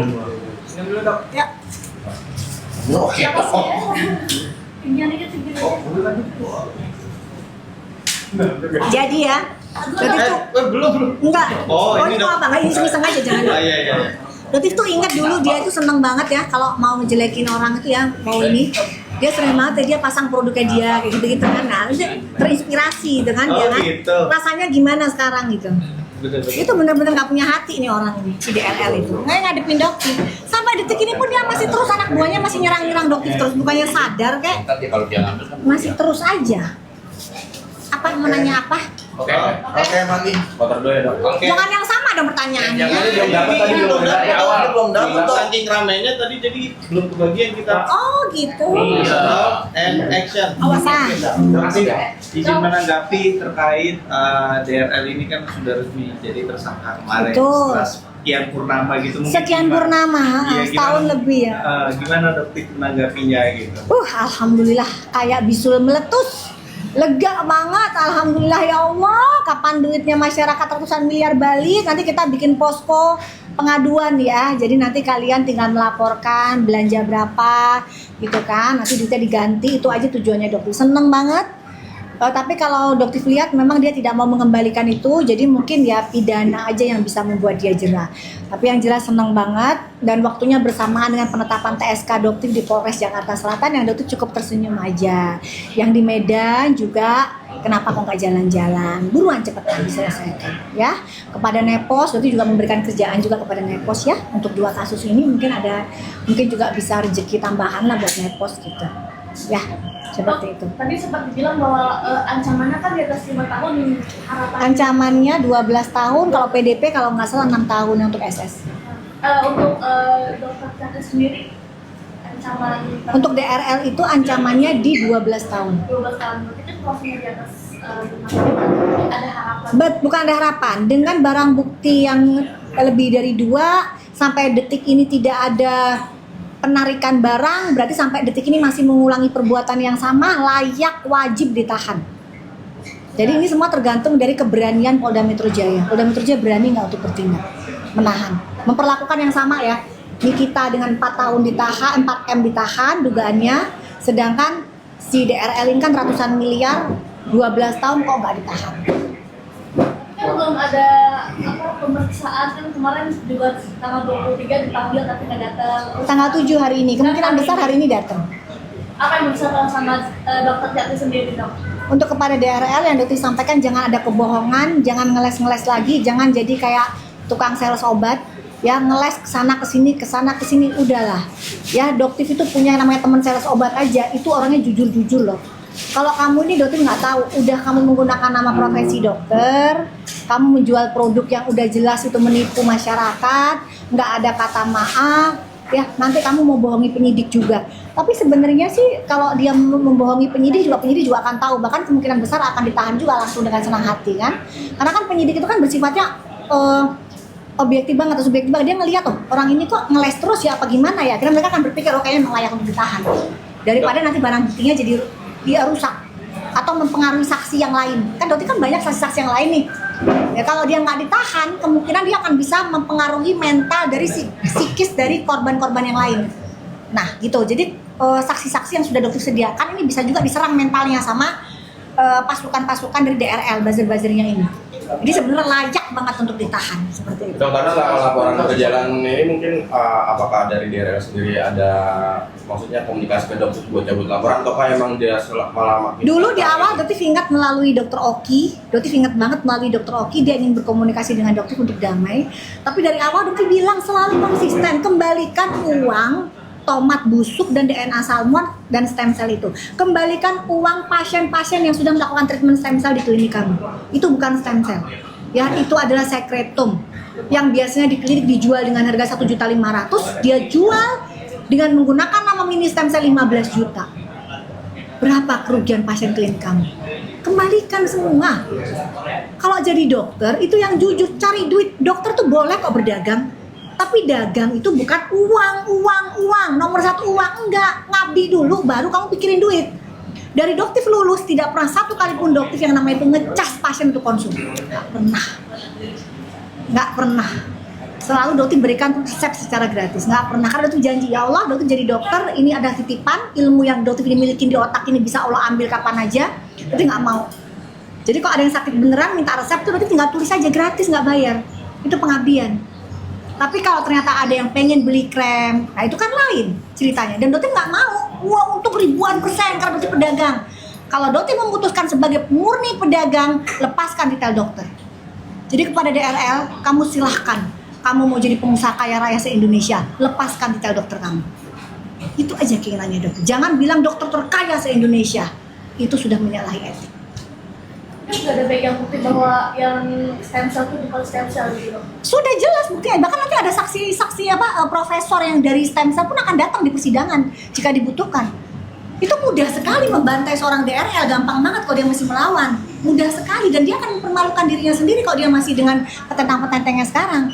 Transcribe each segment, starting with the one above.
Ini dulu dok. Ya. Oke. Jadi ya, Dotif tuh Belum. enggak. Oh, ini itu dok. apa? Enggak iseng-iseng aja jangan. Iya. Dotif tuh ingat dulu dia itu seneng banget ya kalau mau ngejelekin orang itu ya, mau ini. Dia sering banget ya, dia pasang produknya dia kayak gitu-gitu kan. Nah, dia terinspirasi dengan Oh, dia kan. gitu. Rasanya gimana sekarang gitu. Betul. Itu benar-benar nggak punya hati nih orang ini, si DRL itu nggak ngadepin Doktif sampai detik ini pun dia masih terus, anak buahnya masih nyerang Doktif terus, bukannya sadar kayak Kalau dia ngambil kan. masih terus aja. Apa mau nanya apa? Oke, mandi. Motor dulu ya dok. Oke. Jangan yang sama dong pertanyaannya. Belum dapat tadi belum dari awal. Belum dapat. Saking ramainya tadi jadi belum kebagian kita. Oh gitu. Iya. And action. Awasan. Terima kasih. Izin menanggapi terkait DRL ini kan sudah resmi jadi tersangka kemarin. Betul. Setelah sekian purnama gitu. Mungkin Sekian gimana? purnama, Iya, setahun gimana? lebih ya. Gimana Dokter menanggapinya gitu? Alhamdulillah kayak bisul meletus. Lega banget, alhamdulillah ya Allah. Kapan duitnya masyarakat ratusan miliar balik? Nanti kita bikin posko pengaduan ya. Jadi nanti kalian tinggal melaporkan belanja berapa gitu kan. Nanti duitnya diganti, itu aja tujuannya Dokter. Seneng banget. Tapi kalau Dokter lihat memang dia tidak mau mengembalikan itu, jadi mungkin ya pidana aja yang bisa membuat dia jera. Tapi yang jelas senang banget, dan waktunya bersamaan dengan penetapan TSK Dokter di Polres Jakarta Selatan, yang Dokter cukup tersenyum aja. Yang di Medan juga kenapa kok nggak jalan-jalan, buruan cepetan diselesaikan ya. Kepada Nepos, Dokter juga memberikan kerjaan juga kepada Nepos ya, untuk 2 kasus ini mungkin juga bisa rezeki tambahan lah buat Nepos gitu ya. Seperti itu. Tadi sempat dibilang bahwa ancamannya kan di atas 5 tahun harapan. Ancamannya 12 tahun, kalau PDP kalau nggak salah 6 tahun untuk SS. Untuk dokter Chandra sendiri ancaman Untuk DRL itu ancamannya di 12 tahun. 12 tahun itu prosesnya di atas 5 tahun. Ada harapan. Bukan ada harapan, dengan barang bukti yang lebih dari 2 sampai detik ini tidak ada penarikan barang, berarti sampai detik ini masih mengulangi perbuatan yang sama, layak wajib ditahan. Jadi ini semua tergantung dari keberanian Polda Metro Jaya. Polda Metro Jaya berani nggak untuk bertindak, menahan, memperlakukan yang sama ya. Nikita dengan 4 tahun ditahan, 4M ditahan dugaannya, sedangkan si DRL ini kan ratusan miliar, 12 tahun kok nggak ditahan. Kan belum ada pemeriksaan, kan kemarin juga tanggal 23 dipanggil tapi nggak datang. Tanggal 7 hari ini, kemungkinan besar hari ini datang. Apa yang bisa sama dokter Jati sendiri dok? Untuk kepada DRL yang Dokter sampaikan, jangan ada kebohongan, jangan ngeles-ngeles lagi, jangan jadi kayak tukang sales obat ya, ngeles kesana kesini, udahlah ya. Dokter itu punya yang namanya teman sales obat aja, itu orangnya jujur loh. Kalau kamu ini Dokter nggak tahu, udah kamu menggunakan nama profesi dokter, kamu menjual produk yang udah jelas itu menipu masyarakat, nggak ada kata maaf, ya nanti kamu mau bohongi penyidik juga. Tapi sebenarnya sih kalau dia membohongi penyidik juga akan tahu, bahkan kemungkinan besar akan ditahan juga langsung dengan senang hati kan. Karena kan penyidik itu kan bersifatnya objektif banget atau subjektif banget, dia ngelihat orang ini kok ngeles terus ya apa gimana ya, karena mereka akan berpikir kayaknya layak untuk ditahan daripada nanti barang buktinya jadi dia rusak atau mempengaruhi saksi yang lain. Kan Dokter kan banyak saksi-saksi yang lain nih ya, kalau dia nggak ditahan kemungkinan dia akan bisa mempengaruhi mental dari psikis dari korban-korban yang lain. Nah gitu, jadi saksi-saksi yang sudah Dokter sediakan ini bisa juga diserang mentalnya sama pasukan-pasukan dari DRL, buzzer-buzzernya ini. Jadi sebenarnya layak banget untuk ditahan seperti itu. Dok, karena laporan berjalan ini mungkin apakah dari DRL sendiri ada maksudnya komunikasi ke dokter buat cabut laporan atau emang dia malah makin dulu di awal Dokter ingat melalui Dokter Oki, Dokter ingat banget melalui Dokter Oki dia ingin berkomunikasi dengan Dokter untuk damai. Tapi dari awal Dokter bilang selalu konsisten, kembalikan uang tomat busuk dan DNA salmon dan stem cell itu. Kembalikan uang pasien-pasien yang sudah melakukan treatment stem cell di klinik kami. Itu bukan stem cell. Ya, itu adalah sekretum yang biasanya di klinik dijual dengan harga 1.500.000, dia jual dengan menggunakan nama mini stem cell 15 juta. Berapa kerugian pasien klinik kami? Kembalikan semua. Kalau jadi dokter itu yang jujur, cari duit. Dokter tuh boleh kok berdagang. Tapi dagang itu bukan uang, nomor 1 uang, enggak. Ngabdi dulu baru kamu pikirin duit. Dari Dokter lulus tidak pernah satu kali pun Dokter yang namanya itu ngecas pasien untuk konsum. Nggak pernah. selalu dokter berikan resep secara gratis, nggak pernah, karena dokter janji, ya Allah dokter jadi dokter, ini ada titipan ilmu yang dokter dimiliki di otak ini bisa Allah ambil kapan aja, dokter nggak mau. Jadi kalau ada yang sakit beneran minta resep tuh dokter tinggal tulis aja gratis, nggak bayar, itu pengabdian. Tapi kalau ternyata ada yang pengen beli krem, nah itu kan lain ceritanya, dan dokter nggak mau, wah untuk ribuan persen karena dokter pedagang. Kalau dokter memutuskan sebagai murni pedagang, lepaskan detail dokter. Jadi kepada DRL, kamu silahkan. Kamu mau jadi pengusaha kaya raya se-Indonesia, lepaskan detail dokter kamu. Itu aja keinginannya dokter. Jangan bilang dokter terkaya se-Indonesia. Itu sudah menyalahi etik. Kan nggak ada pegang bukti bahwa yang stem cell itu bukan stem cell gitu. Sudah jelas buktinya. Bahkan nanti ada saksi-saksi profesor yang dari stem cell pun akan datang di persidangan jika dibutuhkan. Itu mudah sekali membantai seorang DRL, gampang banget kalau dia masih melawan. Mudah sekali, dan dia akan mempermalukan dirinya sendiri kalau dia masih dengan petentang-petentengnya sekarang.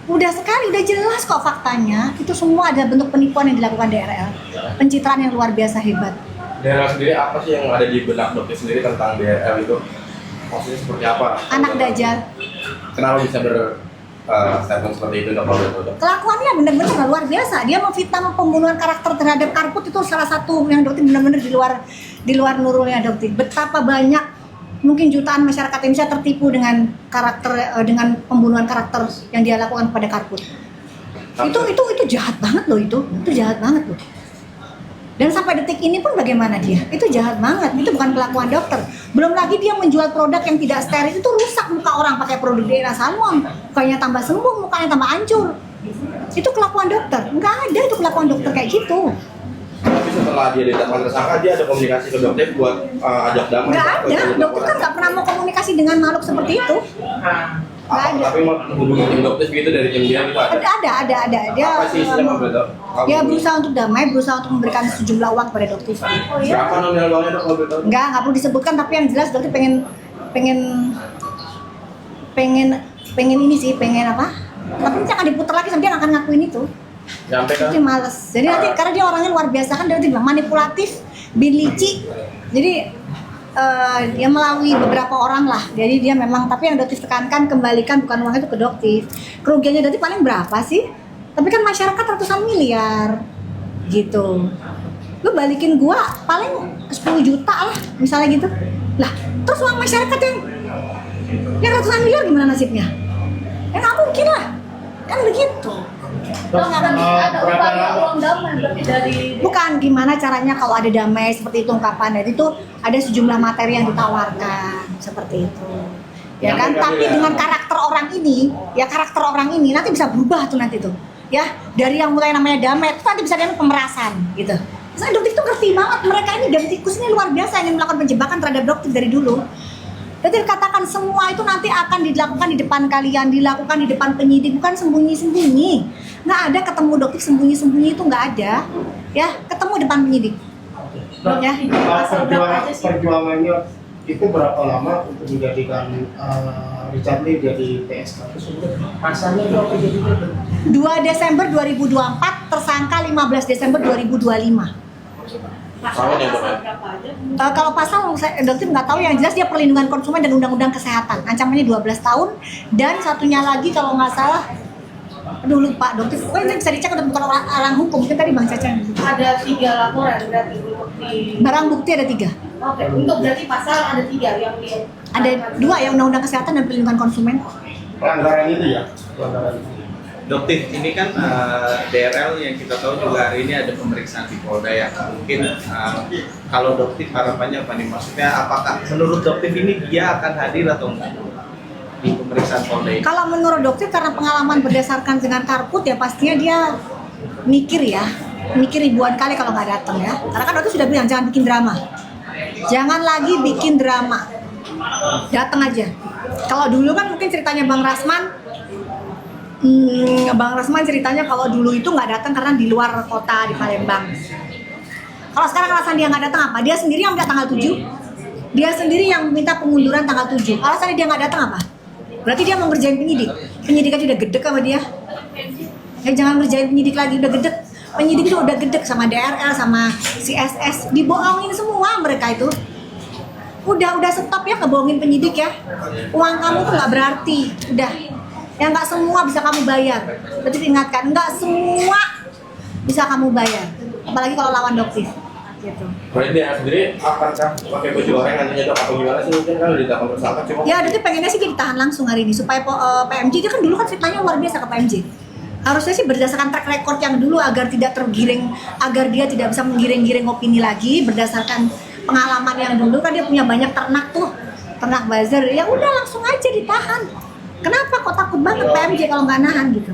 Mudah sekali, udah jelas kok faktanya. Itu semua ada bentuk penipuan yang dilakukan DRL. Pencitraan yang luar biasa hebat. DRL sendiri apa sih yang ada di benak dokter sendiri tentang DRL itu? Maksudnya seperti apa? Anak dajjal. Kenapa bisa statement seperti itu dok? Kelakuannya benar-benar luar biasa. Dia memfitnah pembunuhan karakter terhadap Karput, itu salah satu yang dokter benar-benar di luar nurulnya dokter. Betapa banyak mungkin jutaan masyarakat Indonesia tertipu dengan dengan pembunuhan karakter yang dia lakukan pada Karput. Itu jahat banget loh, itu jahat banget loh. Dan sampai detik ini pun bagaimana dia? Itu jahat banget. Itu bukan kelakuan dokter. Belum lagi dia menjual produk yang tidak steril, itu rusak muka orang pakai produk daerah salmon. Mukanya tambah sembuh, mukanya tambah hancur. Itu kelakuan dokter. Enggak ada itu kelakuan dokter kayak gitu. Tapi setelah dia ditetapkan tersangka, dia ada komunikasi ke dokter buat ajak damai. Nggak ada, dokter kan nggak pernah mau komunikasi dengan makhluk seperti itu. Nggak ada. Tapi mau hubungi tim dokter begitu dari tim dia itu ada. Ada. Dia Apa sih isinya Pak Beto? dia berusaha untuk damai, berusaha untuk memberikan sejumlah uang kepada dokter. Oh iya? Berapa nominal uangnya dok kalau Beto? Nggak perlu disebutkan, tapi yang jelas dokter pengen ini sih, pengen apa? Tapi nanti akan diputar lagi sampai dia nggak akan ngakuin itu. Sampai kan? Jadi males. Jadi nanti karena dia orangnya luar biasa kan, dia bilang manipulatif, bin licik. Jadi dia melalui beberapa orang lah. Jadi dia memang, tapi yang dokter tekankan, kembalikan bukan uang itu ke dokter. Kerugiannya dokter paling berapa sih? Tapi kan masyarakat ratusan miliar gitu. Lu balikin gua paling 10 juta lah misalnya gitu. Lah terus uang masyarakat yang ratusan miliar gimana nasibnya? Ya nggak mungkin lah, kan begitu. Ada upaya uang damai berarti dari. Bukan, gimana caranya kalau ada damai seperti itu ungkapan. Dan itu ada sejumlah materi yang ditawarkan seperti itu. Ya kan, tapi dengan karakter orang ini nanti bisa berubah tuh nanti tuh. Ya, dari yang mulai namanya damai itu nanti bisa jadi pemerasan gitu. Misalnya dokter itu ngerti banget, mereka ini tikus ini luar biasa ingin melakukan penjebakan terhadap dokter dari dulu. Dokter katakan semua itu nanti akan dilakukan di depan kalian, dilakukan di depan penyidik, bukan sembunyi-sembunyi. Nggak ada ketemu dokter sembunyi-sembunyi, itu nggak ada. Ya, ketemu depan penyidik. Ya. Perjuangannya itu berapa lama untuk menjadikan Richard Lee jadi PSK? Pasalnya itu apa jadinya? 2 Desember 2024, tersangka 15 Desember 2025. Tahun yang berapa? Kalau pasal dokter nggak tahu, yang jelas dia perlindungan konsumen dan undang-undang kesehatan, ancamannya 12 tahun, dan satunya lagi kalau nggak salah, aduh lupa dokter, ini bisa dicek, udah bukan orang hukum, mungkin tadi Bang Caca. Ada 3 laporan berarti bukti. Barang bukti ada 3. Oke, untuk berarti pasal ada 3 yang dia. Ada 2 ya, undang-undang kesehatan dan perlindungan konsumen. Pelanggaran itu ya? Pelanggaran itu. Dokter, ini kan DRL yang kita tahu juga hari ini ada pemeriksaan di Polda ya. Mungkin kalau dokter harapannya apa nih? Maksudnya apakah menurut dokter ini dia akan hadir atau enggak di pemeriksaan Polda ini? Kalau menurut dokter, karena pengalaman berdasarkan dengan Karput ya pastinya dia mikir ribuan kali kalau nggak datang ya. Karena kan dokter sudah bilang jangan bikin drama, jangan lagi bikin drama, datang aja. Kalau dulu kan mungkin ceritanya Bang Rasman ceritanya kalau dulu itu nggak datang karena di luar kota di Palembang. Kalau sekarang alasan dia nggak datang apa? Dia sendiri yang minta tanggal 7. Dia sendiri yang minta pengunduran tanggal 7. Alasannya dia nggak datang apa? Berarti dia mau ngerjain penyidik. Penyidik aja udah gedek sama dia. Ya jangan ngerjain penyidik lagi, udah gedek. Penyidik itu udah gedek sama DRL, sama CSS. Dibohongin semua mereka itu. Udah stop ya ngebohongin penyidik ya. Uang kamu tuh nggak berarti. Udah. Ya nggak semua bisa kamu bayar. Dokter ingatkan, nggak semua bisa kamu bayar. Apalagi kalau lawan dokter. Gitu. Berarti dia sendiri akankah pakai baju oranye nantinya dok atau gimana sih, mungkin kan udah ditangkap tersangka cuma Ya dokter pengennya sih dia ditahan langsung hari ini supaya PMJ dia kan dulu kan fitnahnya luar biasa ke PMJ. Harusnya sih berdasarkan track record yang dulu agar tidak tergiring, agar dia tidak bisa menggiring-giring opini lagi berdasarkan pengalaman yang dulu kan dia punya banyak ternak tuh, ternak buzzer. Ya udah langsung aja ditahan. Kenapa kok takut banget PMJ kalau nggak nahan gitu?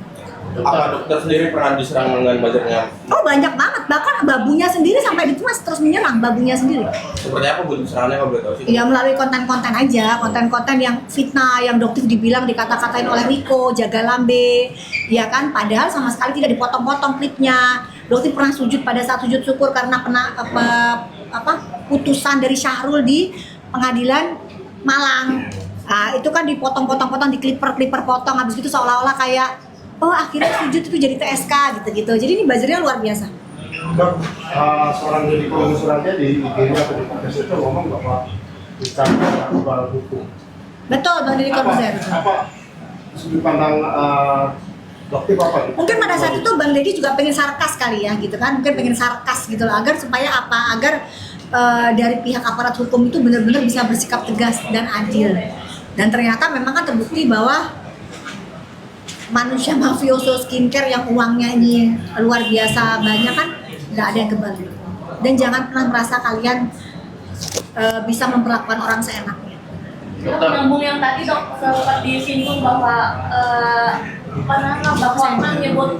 apa dokter sendiri pernah diserang dengan buzzernya? Oh banyak banget, bahkan babunya sendiri sampai itu mas terus menyerang babunya sendiri. Seperti apa bu serangannya kalau boleh tahu sih? Ya melalui konten-konten aja, konten-konten yang fitnah, yang dokter dibilang dikata-katain oleh Riko, jaga lambe, ya kan? Padahal sama sekali tidak dipotong-potong klipnya. Dokter pernah sujud pada saat sujud syukur karena putusan dari Syahrul di pengadilan Malang. Nah, itu kan dipotong-potong-potong, di clipper potong, habis itu seolah-olah kayak oh akhirnya sujud itu jadi TSK gitu-gitu. Jadi ini buzzernya luar biasa. Dok, seorang Deddy Corbuzier aja di IG-nya atau di podcast itu ngomong bahwa bicara soal hukum. Betul, Bang Deddy Corbuzier. Apa sudut pandang dokter apa? Mungkin pada saat itu Bang Deddy juga pengen sarkas kali ya gitu kan. Mungkin pengen sarkas gitu loh, agar supaya apa? Agar dari pihak aparat hukum itu benar-benar bisa bersikap tegas dan adil. Dan ternyata memang kan terbukti bahwa manusia mafioso skincare yang uangnya ini luar biasa banyak kan nggak ada yang kembali. Dan jangan pernah merasa kalian bisa memperlakukan orang seenaknya. Dok, nyambung yang tadi dok sempat disinggung bahwa bahwa menyebut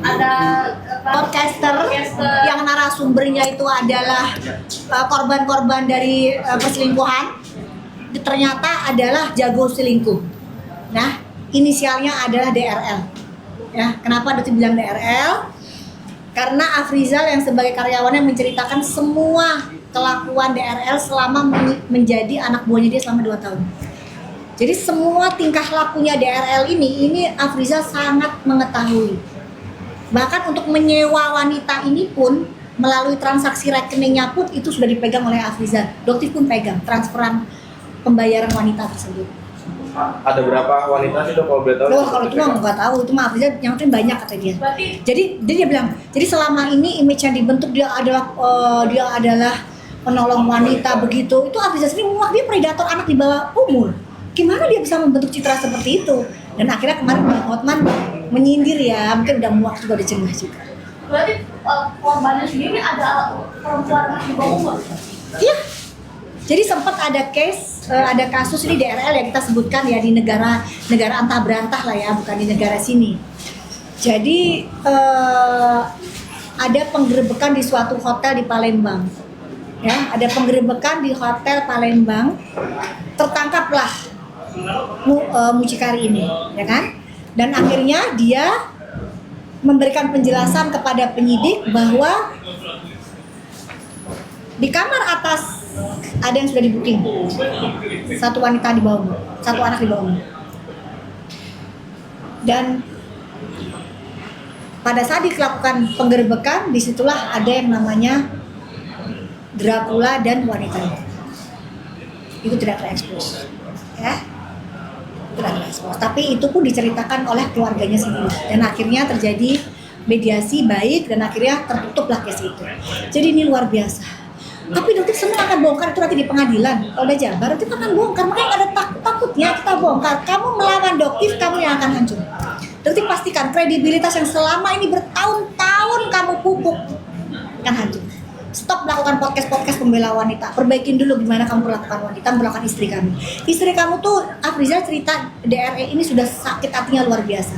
ada podcaster yang narasumbernya itu adalah korban-korban dari perselingkuhan, ternyata adalah jago selingkuh. Nah, inisialnya adalah DRL. Ya, kenapa dokter bilang DRL? Karena Afrizal yang sebagai karyawannya menceritakan semua kelakuan DRL selama menjadi anak buahnya dia selama 2 tahun. Jadi semua tingkah lakunya DRL ini Afrizal sangat mengetahui. Bahkan untuk menyewa wanita ini pun melalui transaksi rekeningnya pun itu sudah dipegang oleh Afrizal. Dokter pun pegang transferan pembayaran wanita tersebut. Ada berapa wanita sih dok kalau boleh tahu? Loh, kalau itu mah nggak tahu, itu mah Afrizal yang penting banyak kata dia. berarti Jadi dia bilang, jadi selama ini image yang dibentuk dia adalah penolong wanita begitu. Itu Afrizal sendiri muak, dia predator anak di bawah umur. Gimana dia bisa membentuk citra seperti itu? Dan akhirnya kemarin Bang Hotman menyindir ya, mungkin udah muak juga, udah cemas juga. berarti korbannya sendiri ada perempuan di bawah umur. Iya. Jadi sempat ada case, ada kasus ini DRL yang kita sebutkan ya di negara antah berantah lah ya, bukan di negara sini. Jadi ada penggerebekan di suatu hotel di Palembang. Ya, ada penggerebekan di hotel Palembang. Tertangkaplah mucikari ini, ya kan? Dan akhirnya dia memberikan penjelasan kepada penyidik bahwa di kamar atas ada yang sudah di-booking. Satu wanita di bawah umur, satu anak di bawah umur. Dan pada saat dilakukan penggerebekan, disitulah ada yang namanya Dracula dan wanitanya. Itu tidak terekspos, ya, tidak terekspos. Tapi itu pun diceritakan oleh keluarganya sendiri. Dan akhirnya terjadi mediasi baik dan akhirnya tertutuplah case itu. Jadi ini luar biasa. Tapi dokter semua akan bongkar itu nanti di pengadilan. Kalau udah Jabar, itu akan bongkar. Makanya nggak ada takutnya kita bongkar. Kamu melawan dokter, kamu yang akan hancur. Dokter pastikan kredibilitas yang selama ini bertahun-tahun kamu pupuk akan hancur. Stop melakukan podcast pembela wanita. Perbaikin dulu gimana kamu perlakukan wanita, memperlakukan istri kami. Istri kamu tuh, Afrizal cerita DRE ini sudah sakit hatinya luar biasa.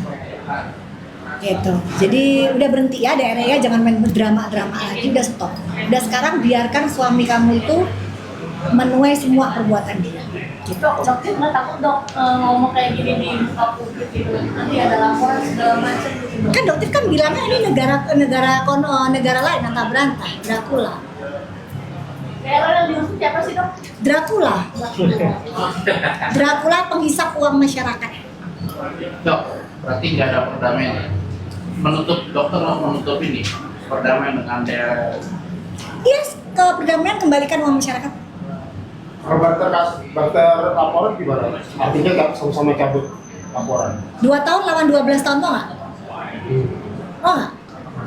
Gitu. Jadi udah berhenti ya DRE ya, jangan main drama-drama lagi, udah stop. Udah sekarang biarkan suami kamu itu menuai semua perbuatan dia. Gitu. Dokter nggak takut dok ngomong kayak gini di muka publik gitu, nanti ada laporan segala macam gitu. Kan dokter kan bilangnya ini negara lain, antah berantah, Dracula. DRL yang dimaksud siapa sih dok? Dracula penghisap uang masyarakat. Dok, berarti nggak ada perdamaian. Dokter menutup ini perdamaian dengan DRL. Yes, ke perdamaian kembalikan uang masyarakat. Kalau barter laporan gimana? Artinya nggak sama-sama cabut laporan. 2 tahun lawan 12 tahun tuh nggak? Oh nggak?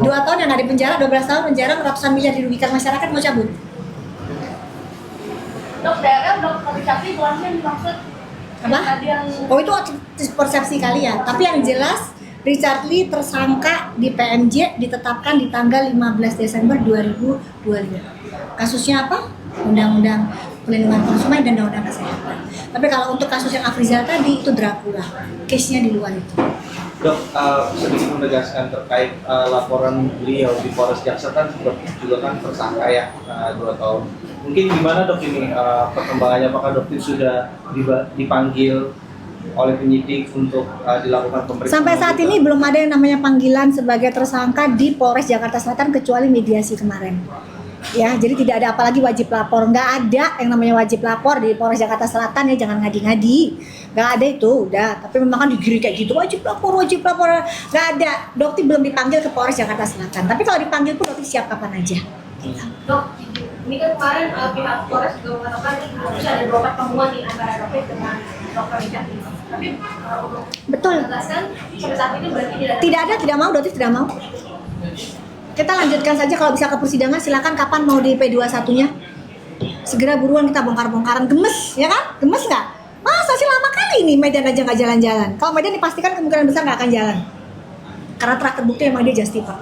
2 tahun yang nggak di penjara, 12 tahun penjara, ratusan miliar dirugikan masyarakat, mau cabut. Dok, DRL Dr. Richard Lee bulannya dimaksud Apa? tadi yang Oh itu persepsi kalian. Tapi yang jelas Richard Lee tersangka di PMJ ditetapkan di tanggal 15 Desember 2025. Kasusnya apa? Undang-Undang Perlindungan Konsumen dan Undang-Undang Kesehatan. Tapi kalau untuk kasus yang Afrizal tadi itu Dracula. Case-nya di luar itu. Dok, sedikit menegaskan terkait laporan beliau di Polres Jaksel kan juga kan tersangka ya 2 tahun. Mungkin gimana dok ini perkembangannya, apakah dokter sudah dipanggil oleh penyidik untuk dilakukan pemeriksaan? Sampai saat ini belum ada yang namanya panggilan sebagai tersangka di Polres Jakarta Selatan kecuali mediasi kemarin. Ya, jadi tidak ada apalagi wajib lapor. Nggak ada yang namanya wajib lapor di Polres Jakarta Selatan ya, jangan ngadi-ngadi. Nggak ada itu, udah. Tapi memang kan digiri kayak gitu, wajib lapor. Nggak ada. Dokter belum dipanggil ke Polres Jakarta Selatan. Tapi kalau dipanggil pun dokter siap kapan aja. Dok, ini kan kemarin pihak Polres juga mengatakan harus ada 24 pertemuan nih antara dokter dengan Dr. Richard Lee. Tapi Betul. menegaskan sampai saat ini berarti tidak ada. Tidak ada, tidak mau, dokter tidak mau. Kita lanjutkan saja, kalau bisa ke persidangan silakan, kapan mau di P21-nya? Segera buruan kita bongkar-bongkaran, gemes, ya kan? Gemes nggak? Masa sih lama kali ini Medan aja nggak jalan-jalan? Kalau Medan dipastikan kemungkinan besar nggak akan jalan. Karena telah terbukti emang dia justify.